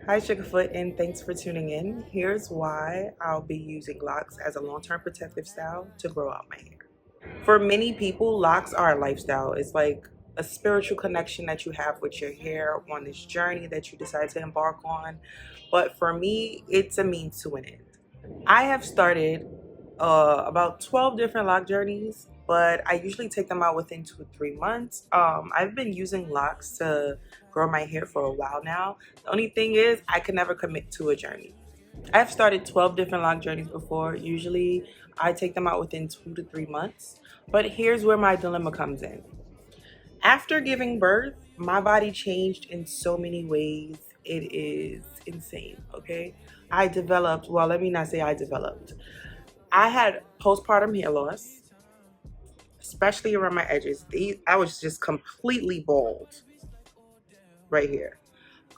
Hi Sugarfoot, and thanks for tuning in. Here's why I'll be using locks as a long-term protective style to grow out my hair. For many people, locks are a lifestyle. It's like a spiritual connection that you have with your hair on this journey that you decide to embark on. But for me, it's a means to an end. I have started about 12 different lock journeys, but I usually take them out within 2 to 3 months. I've been using locks to grow my hair for a while now. The only thing is I can never commit to a journey. I've started 12 different lock journeys before. Usually I take them out within 2 to 3 months. But here's where my dilemma comes in. After giving birth, my body changed in so many ways. It is insane, okay? I developed, well, let me not say I developed. I had postpartum hair loss, especially around my edges. I was just completely bald right here.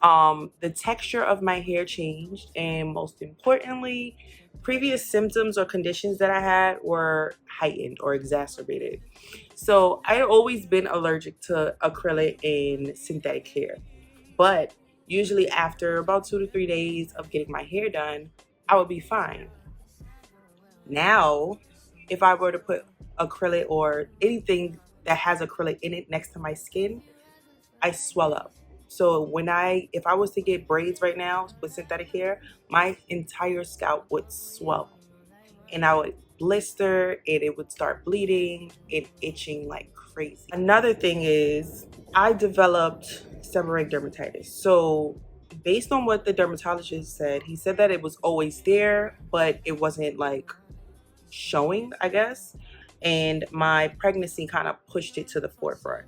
The texture of my hair changed, and most importantly, previous symptoms or conditions that I had were heightened or exacerbated. So I had always been allergic to acrylic and synthetic hair, but usually after about 2 to 3 days of getting my hair done, I would be fine. Now, if I were to put acrylic or anything that has acrylic in it next to my skin, I swell up. So if I was to get braids right now with synthetic hair, my entire scalp would swell and I would blister and it would start bleeding and itching like crazy. Another thing is I developed seborrheic dermatitis. So based on what the dermatologist said, he said that it was always there, but it wasn't like showing, I guess. And my pregnancy kind of pushed it to the forefront.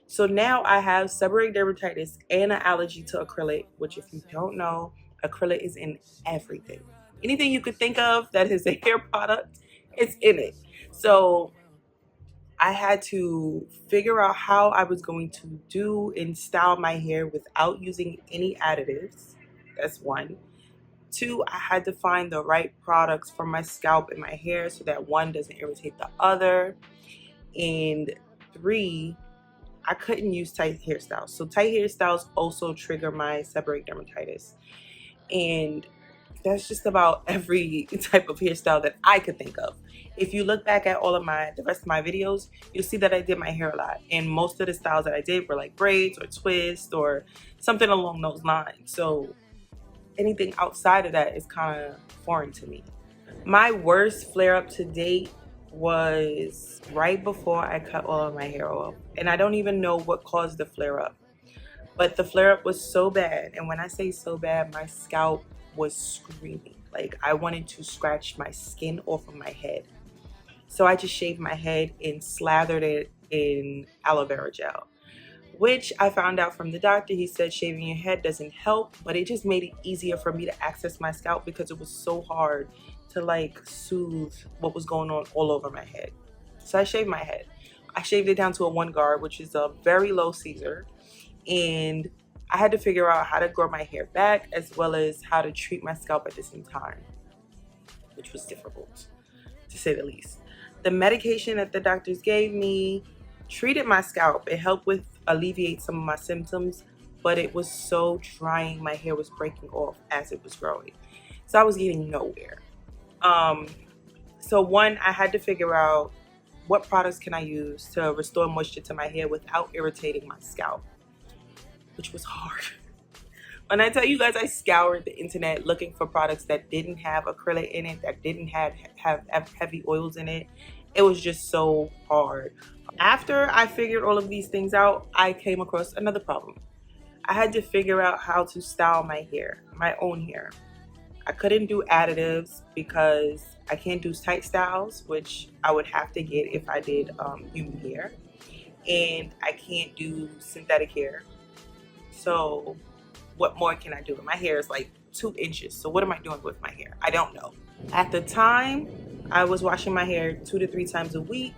So now I have seborrheic dermatitis and an allergy to acrylic, which if you don't know, acrylic is in everything. Anything you could think of that is a hair product, it's in it. So I had to figure out how I was going to do and style my hair without using any additives. That's one. Two, I had to find the right products for my scalp and my hair so that one doesn't irritate the other. And three, I couldn't use tight hairstyles. So tight hairstyles also trigger my seborrheic dermatitis. And that's just about every type of hairstyle that I could think of. If you look back at the rest of my videos, you'll see that I did my hair a lot. And most of the styles that I did were like braids or twists or something along those lines. So anything outside of that is kind of foreign to me. My worst flare up to date was right before I cut all of my hair off. And I don't even know what caused the flare up. But the flare up was so bad. And when I say so bad, my scalp was screaming. Like I wanted to scratch my skin off of my head. So I just shaved my head and slathered it in aloe vera gel, which I found out from the doctor. He said shaving your head doesn't help, but it just made it easier for me to access my scalp because it was so hard to like soothe what was going on all over my head. So I shaved my head. I shaved it down to a 1 guard, which is a very low Caesar. And I had to figure out how to grow my hair back as well as how to treat my scalp at the same time, which was difficult to say the least. The medication that the doctors gave me treated my scalp. It helped with alleviate some of my symptoms, but it was so drying. My hair was breaking off as it was growing. So I was getting nowhere. So one, I had to figure out what products can I use to restore moisture to my hair without irritating my scalp, which was hard. When I tell you guys, I scoured the internet looking for products that didn't have acrylic in it, that didn't have heavy oils in it. It was just so hard. After I figured all of these things out, I came across another problem. I had to figure out how to style my hair, my own hair. I couldn't do additives because I can't do tight styles, which I would have to get if I did human hair. And I can't do synthetic hair. So what more can I do? My hair is like 2 inches. So what am I doing with my hair? I don't know. At the time, I was washing my hair 2 to 3 times a week,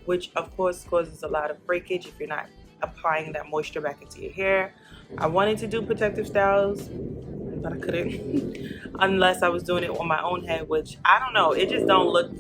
which of course causes a lot of breakage if you're not applying that moisture back into your hair. I wanted to do protective styles, but I couldn't unless I was doing it on my own head, which I don't know. It just don't look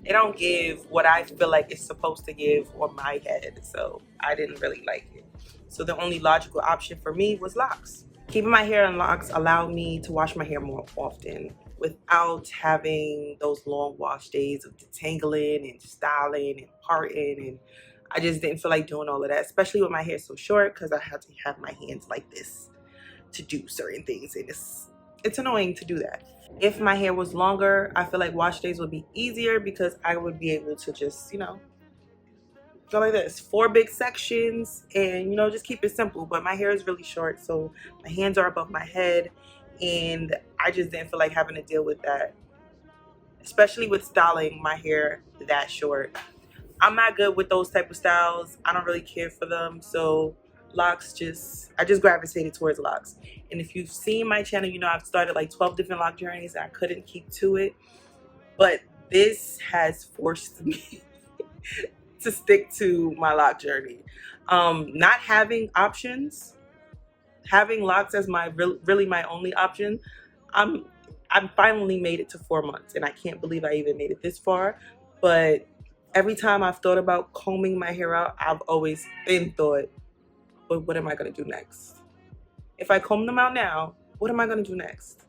It don't give what I feel like it's supposed to give on my head, so I didn't really like it. So the only logical option for me was locks. Keeping my hair in locks allowed me to wash my hair more often without having those long wash days of detangling and styling and parting, and I just didn't feel like doing all of that, especially with my hair so short, because I had to have my hands like this to do certain things, and it's annoying to do that. If my hair was longer, I feel like wash days would be easier because I would be able to just, go like this, 4 big sections, and just keep it simple. But my hair is really short, so my hands are above my head, and I just didn't feel like having to deal with that, especially with styling my hair that short. I'm not good with those type of styles. I don't really care for them, so locks I just gravitated towards locks. And if you've seen my channel, I've started like 12 different lock journeys and I couldn't keep to it, but this has forced me to stick to my lock journey. Not having options, having locks as really my only option. I'm finally made it to 4 months, and I can't believe I even made it this far. But every time I've thought about combing my hair out, I've always been thought, but what am I gonna do next? If I comb them out now, what am I gonna do next?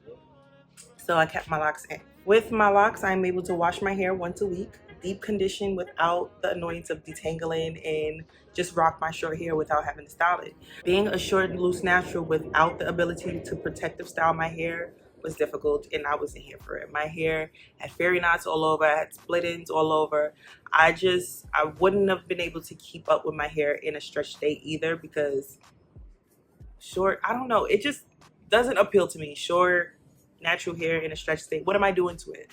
So I kept my locks in. With my locks, I'm able to wash my hair once a week, deep condition without the annoyance of detangling, and just rock my short hair without having to style it. Being a short and loose natural without the ability to protective style my hair was difficult, and I wasn't here for it. My hair had fairy knots all over, I had split ends all over. I wouldn't have been able to keep up with my hair in a stretched state either, because short, I don't know, it just doesn't appeal to me. Short, natural hair in a stretched state, what am I doing to it?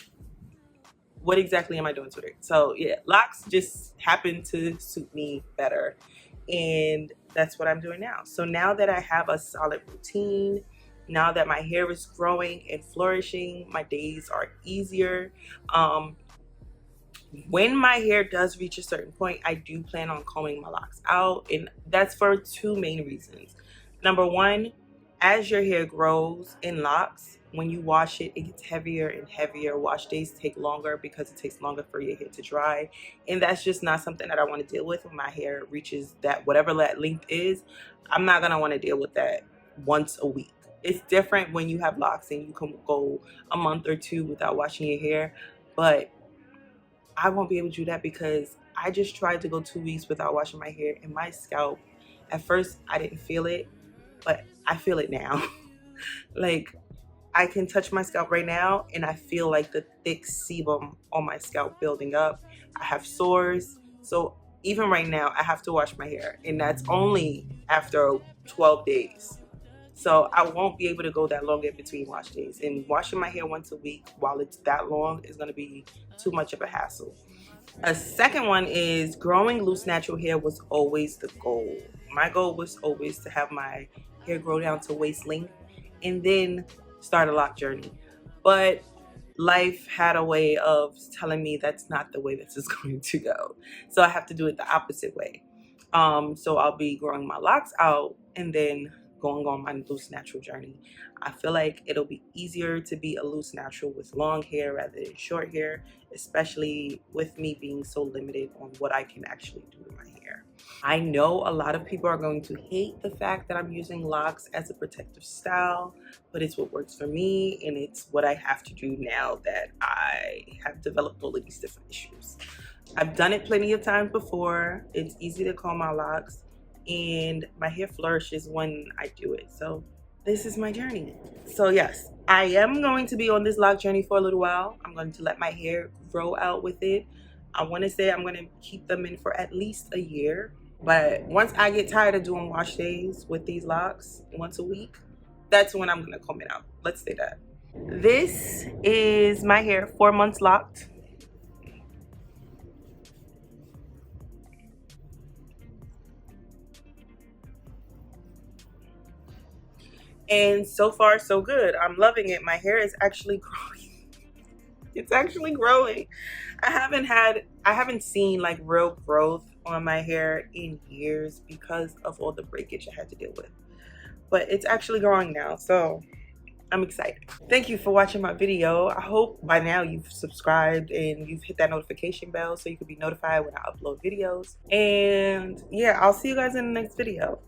What exactly am I doing to it? So yeah, locks just happen to suit me better, and that's what I'm doing now. So now that I have a solid routine, now that my hair is growing and flourishing, my days are easier. When my hair does reach a certain point, I do plan on combing my locks out, and that's for 2 main reasons. Number one, as your hair grows in locks, when you wash it, it gets heavier and heavier. Wash days take longer because it takes longer for your hair to dry, and that's just not something that I want to deal with when my hair reaches that, whatever that length is. I'm not gonna want to deal with that once a week. It's different when you have locks and you can go a month or 2 without washing your hair, but I won't be able to do that because I just tried to go 2 weeks without washing my hair, and my scalp, at first I didn't feel it, but I feel it now. Like, I can touch my scalp right now and I feel like the thick sebum on my scalp building up. I have sores, so even right now I have to wash my hair, and that's only after 12 days. So I won't be able to go that long in between wash days, and washing my hair once a week while it's that long is going to be too much of a hassle. A second one is growing loose natural hair was always the goal. My goal was always to have my hair grow down to waist length and then start a lock journey. But life had a way of telling me that's not the way this is going to go. So I have to do it the opposite way. So I'll be growing my locks out and then going on my loose natural journey. I feel like it'll be easier to be a loose natural with long hair rather than short hair, especially with me being so limited on what I can actually do with my hair. I know a lot of people are going to hate the fact that I'm using locks as a protective style, but it's what works for me, and it's what I have to do now that I have developed all of these different issues. I've done it plenty of times before. It's easy to comb my locks, and my hair flourishes when I do it. So this is my journey. So yes, I am going to be on this lock journey for a little while. I'm going to let my hair grow out with it. I want to say I'm going to keep them in for at least a year. But once I get tired of doing wash days with these locks once a week, that's when I'm going to comb it out. Let's say that. This is my hair 4 months locked. And so far, so good. I'm loving it. My hair is actually growing. It's actually growing. I haven't seen like real growth on my hair in years because of all the breakage I had to deal with. But it's actually growing now. So I'm excited. Thank you for watching my video. I hope by now you've subscribed and you've hit that notification bell so you can be notified when I upload videos. And yeah, I'll see you guys in the next video.